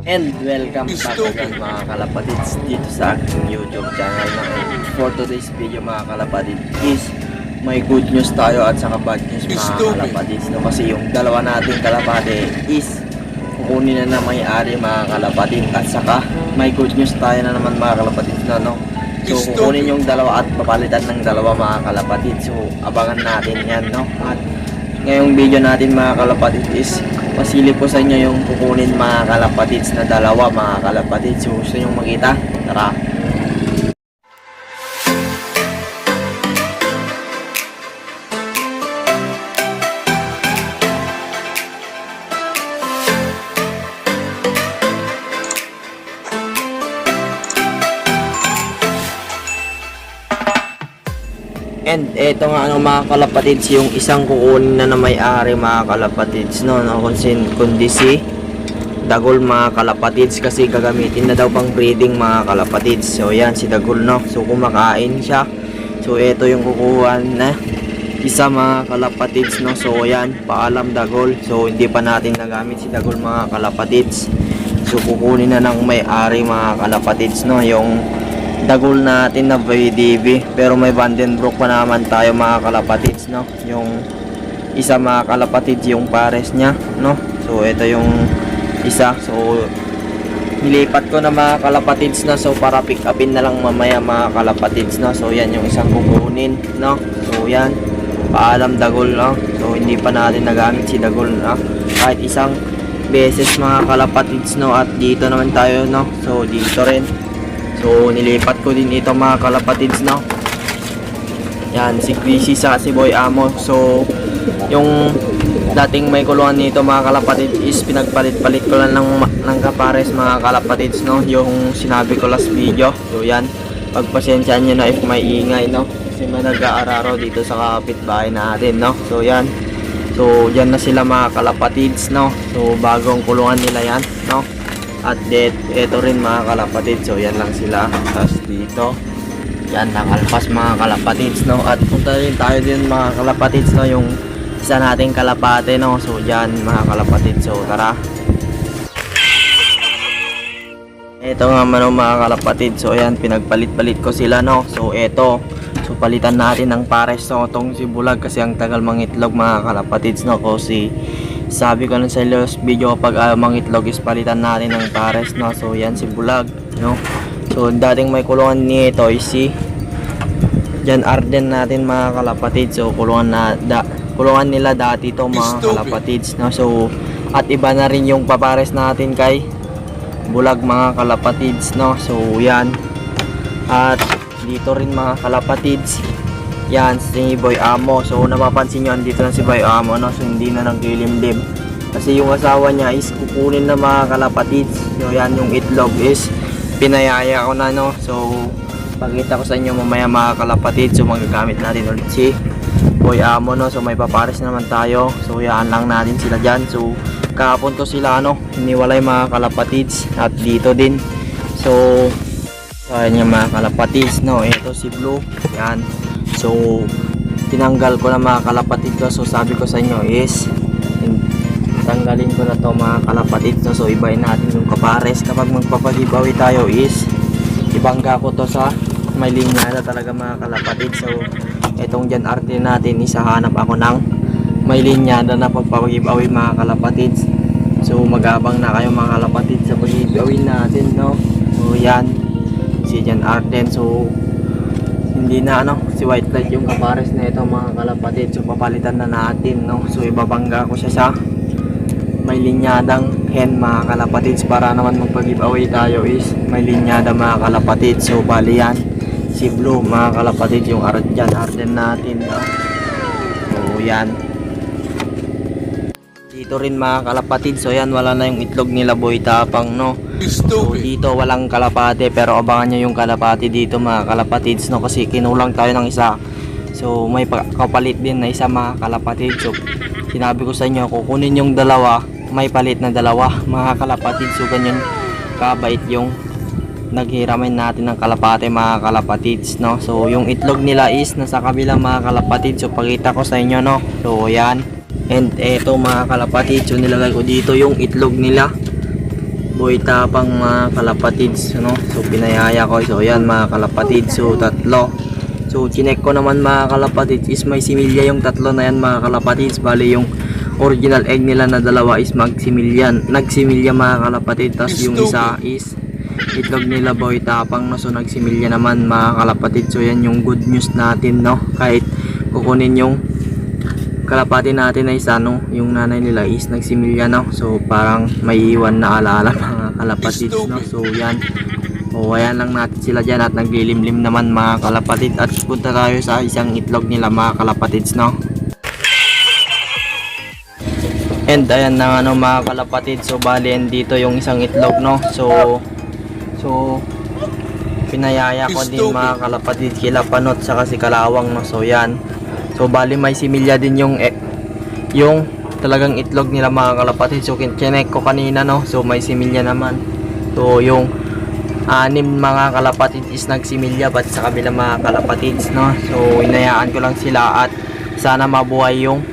And welcome back again mga kalapatids dito sa aking YouTube channel na. For today's video mga kalapatids is may good news tayo at saka bad news mga kalapatids, no? Kasi yung dalawa nating kalapati is kukunin na may-ari mga kalapatids, at saka may good news tayo na naman mga kalapatids na, no? So kukunin yung dalawa at papalitan ng dalawa mga kalapatids. So abangan natin yan, no? At ngayong video natin mga kalapatids is pasilip ko sa inyo yung kukunin mga kalapatids na dalawa mga kalapatids. So gusto nyo makita? Tara! And eto nga mga kalapatids, yung isang kukunin na may-ari mga kalapatids, no, kundi si Dagol mga kalapatids, kasi gagamitin na daw pang breeding mga kalapatids. So yan si Dagol, no, so kumakain siya. So eto yung kukuha na isa mga kalapatids, no. So yan, paalam Dagol. So hindi pa natin nagamit si Dagol mga kalapatids. So kukunin na ng may-ari mga kalapatids, no, yung Dagol natin na VDB, pero may Vandenbroek pa naman tayo mga kalapatids, no. Yung isa mga kalapatids yung pares niya, no. So ito yung isa. So nilipat ko na mga kalapatids na, so para pick upin na lang mamaya mga kalapatids, no. So yan yung isang kukunin, no. So yan, paalam Dagol, no. So hindi pa natin nagamit si Dagol, no, kahit isang beses mga kalapatids, no. At dito naman tayo, no. So dito rin. So nilipat ko din ito mga kalapatids, no. Yan, si Chrissy sa si Boy Amo. So yung dating may kulungan nito mga kalapatids is pinagpalit-palit ko lang ng kapares mga kalapatids, no. Yung sinabi ko last video. So yan, pagpasensyaan nyo na if may ingay, no, kasi may nag-aararo dito sa kapitbahay natin, no. So yan, so dyan na sila mga kalapatids, no. So bagong kulungan nila yan, no. At ito rin mga kalapatids. So yan lang sila. Tapos dito yan, nakalpas mga kalapatids, no. At punta rin tayo din mga kalapatids, no, yung isa nating kalapate, no. So dyan mga kalapatids. So tara. Ito nga man mga kalapatids. So yan, pinagpalit-palit ko sila, no. So ito, so palitan natin ng pares, no, tong si Bulag, kasi ang tagal mangitlog mga kalapatids, no. Kasi sabi ko na sa last video, pag mangitlog is palitan natin ng pares, no. So yan si Bulag, no. So dating may kulungan nito is si Jan Arden natin mga kalapatids. So kulungan nila dati to mga kalapatids, no. So at iba na rin yung papares natin kay Bulag mga kalapatids, no. So yan, at dito rin mga kalapatids, yan si Boy Amo. So napapansin nyo, andito na si Boy Amo, no. So hindi na nagkilimlim kasi yung asawa niya is kukunin na mga kalapatids. So yan, yung itlog is pinayaya ko na, no. So pakita ko sa inyo mamaya mga kalapatids. So magagamit natin ulit si Boy Amo, no. So may papares naman tayo. So yan lang natin sila dyan. So kahapon ko sila, no, hiniwalay mga kalapatids. At dito din. So ayan yung mga kalapatids, no. Ito si Blue, yan. So tinanggal ko na mga kalapatids ko. So sabi ko sa inyo is tanggalin ko na to mga kalapatids, no. So ibahin natin yung kapares kapag magpapag-giveaway tayo is ibangga ko to sa may linya na talaga mga kalapatids. So itong Jan Arte natin, isahanap ako ng may linya na pagpapag-giveaway mga kalapatids. So magabang na kayo mga kalapatids sa pag-giveaway natin, no. So yan si Jan Arden. So hindi na, no, si White Light yung kapares na ito mga kalapatids. So papalitan na natin, no. So ibabangga ko siya sa may linyadang hen mga kalapatids, para naman magpag-giveaway tayo is may linyada mga kalapatids. So bali yan si Blue mga kalapatids, yung Jan Arden natin, no. So yan, dito rin mga kalapatids. So yan, wala na yung itlog nila Boy Tapang, no. So dito walang kalapate, pero abangan nyo yung kalapate dito mga kalapatids, no, kasi kinulang tayo ng isa. So may kapalit din na isa mga kalapatids. So sinabi ko sa inyo, kukunin yung dalawa, may palit na dalawa mga kalapatids. So ganyan kabait yung naghiramin natin ng kalapate mga kalapatids, no. So yung itlog nila is nasa kabilang mga kalapatids. So pakita ko sa inyo, no. So yan, and eto mga kalapatids, so nilagay ko dito yung itlog nila Boy Tapang mga kalapatids, no? So pinayaya ko. So yan mga kalapatids, so tatlo. So chinek ko naman mga kalapatids is may similya yung tatlo na yan mga kalapatids. Bali yung original egg nila na dalawa is nagsimilya mga kalapatids. Tapos yung isa is itlog nila Boy Tapang, no? So nagsimilya naman mga kalapatids. So yan yung good news natin, no? Kahit kukunin yung kalapati natin na isa, no? Yung nanay nila is nagsimilya, no? So parang may iwan na alaala mga kalapatids, no? So yan, o ayan lang natin sila dyan at naglilimlim naman mga kalapatid. At punta tayo sa isang itlog nila mga kalapatids, no? And ayan na ano mga kalapatid, so bali dito yung isang itlog, no? So pinayaya ko din mga kalapatid kila Panot saka si Kalawang, no? So yan, so bali may similya din yung talagang itlog nila mga kalapatid. So kinek ko kanina, no? So may similya naman. So yung anim mga kalapatid is nagsimilya pat sa kabila mga kalapatids, no? So inayaan ko lang sila at sana mabuhay yung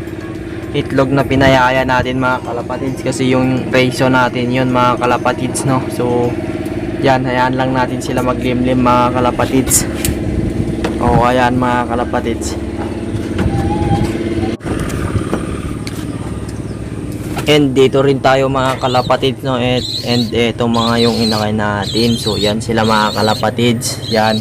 itlog na pinayaya natin mga kalapatids, kasi yung ratio natin yun mga kalapatids, no? So yan, hayaan lang natin sila maglimlim mga kalapatids. O ayan mga kalapatids. And dito rin tayo mga kalapatids, no? And eto mga yung inakay natin. So yan sila mga kalapatids. Yan.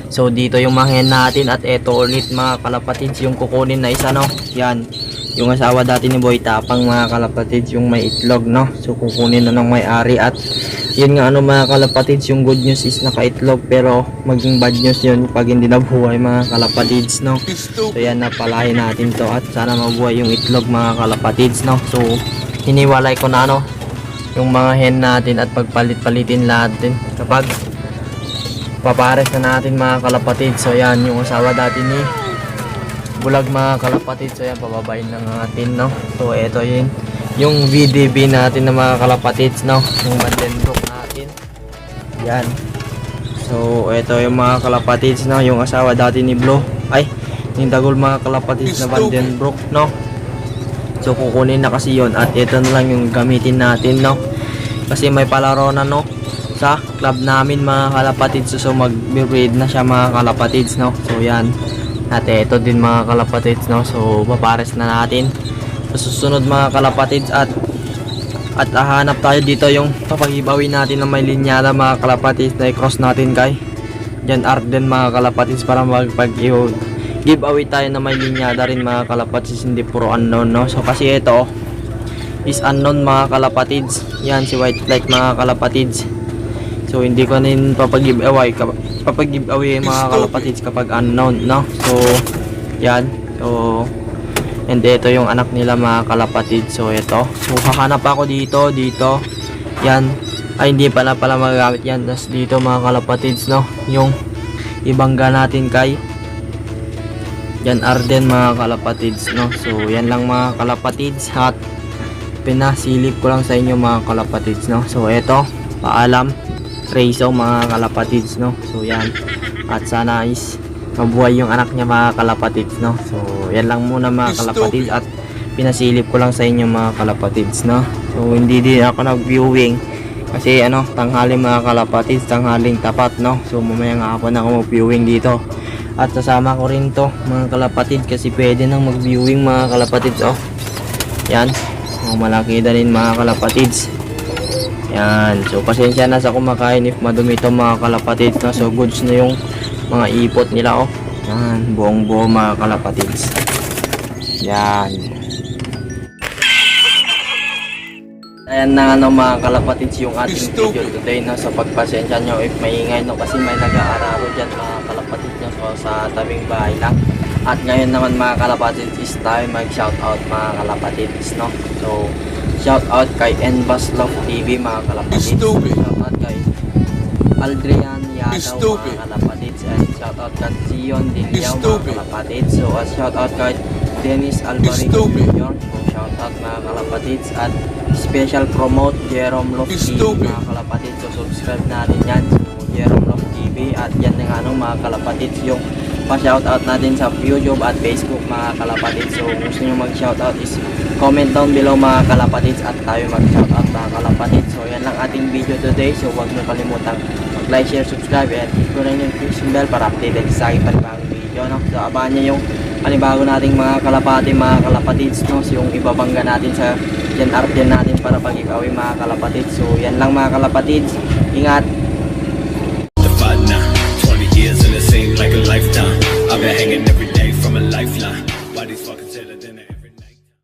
So dito yung mga hen natin at eto ulit mga kalapatids yung kukunin na isa, no? Yan. Yung asawa dati ni Boy Tapang mga kalapatids, yung may itlog, no? So kukunin na ng may-ari. At yun nga ano mga kalapatids, yung good news is nakaitlog, pero maging bad news yun pag hindi nabuhay mga kalapatids, no? So yan, napalahin natin to at sana mabuhay yung itlog mga kalapatids, no? So hiniwalay ko na ano yung mga hen natin at pagpalit-palitin natin kapag papares na natin mga kalapatid. So yan yung asawa dati ni Bulag mga kalapatid. So yan, pababain lang natin, no? So eto yun yung VDB natin na mga kalapatids, no? Yung Vandenbroek natin. Yan. So eto yung mga kalapatids, no? Yung asawa dati ni Blue, ay yung Dagol mga kalapatids na Vandenbroek, no? So kukunin na kasi yon at ito na lang yung gamitin natin, no? Kasi may palaro na, no? Sa club namin mga kalapatids. So mag-breed na siya mga kalapatids, no? So yan. At ito din mga kalapatids, no? So papares na natin sa susunod mga kalapatids. At hahanap tayo dito yung papag-ibawin natin na may linyada mga kalapatids na i-cross natin kay Jan Arden mga kalapatids para giveaway tayo na may linyada rin mga kalapatids, hindi puro unknown, no? So kasi ito is unknown mga kalapatids. Yan si White Flight mga kalapatids. So hindi ko rin papag-giveaway mga kalapatids kapag unknown, no? So yan. So and ito yung anak nila mga kalapatids. So ito. So hahanap ako dito. Yan. Ay hindi pala magagamit yan. Tapos dito mga kalapatids, no? Yung ibangga natin kay Jan Arden mga kalapatids, no? So yan lang mga kalapatids at pinasilip ko lang sa inyo mga kalapatids, no? So eto, paalam Raiso mga kalapatids, no? So yan, at sana is mabuhay yung anak niya mga kalapatids, no? So yan lang muna mga kalapatids at pinasilip ko lang sa inyo mga kalapatids, no? So hindi din ako nag-viewing kasi ano, tanghali mga kalapatids, tanghaling tapat, no? So mamaya nga ako na mag-viewing dito. At sasama ko rin to mga kalapatid kasi pwede nang mag-viewing mga kalapatids. Oh yan, malaki na rin mga kalapatids. Yan, so pasensya na sa kumakain if madumi to mga kalapatids, no? So goods na yung mga ipot nila. Oh yan, buong buo mga kalapatids. Yan. Ayan na ano mga kalapatids yung ating video today, no? So pagpasensya nyo if maingay, no? Kasi may nag-aararo dyan mga kalapatids, no? So sa tabing bahay lang. At ngayon naman mga kalapatids is tayo mag shoutout mga kalapatids, no? So shoutout kay Enbas Love TV mga kalapatids. Shoutout kay Aldrian Yadaw mga kalapatids. And shoutout kay Zion Dilyaw mga kalapatids. So shoutout kay Dennis Alvarez Jr. So shoutout mga kalapatids. At special promote Jerome Love TV mga kalapatids. So subscribe natin yan. So Jerome Love TV. At yan nga ano mga kalapatids yung pa-shoutout natin sa YouTube at Facebook mga kalapatids. So kung gusto nyo mag-shoutout is comment down below mga kalapatids at tayo mag-shoutout mga kalapatids. So yan lang ating video today. So huwag nyo kalimutang mag-like, share, subscribe and hit ko rin yung notification bell para updated sa aking panibagong video. No? So abangan nyo yung panibago nating mga kalapatids. No? So yung ibabangga natin sa Gen natin para pag-giveaway mga kalapatids. So yan lang mga kalapatids. Ingat!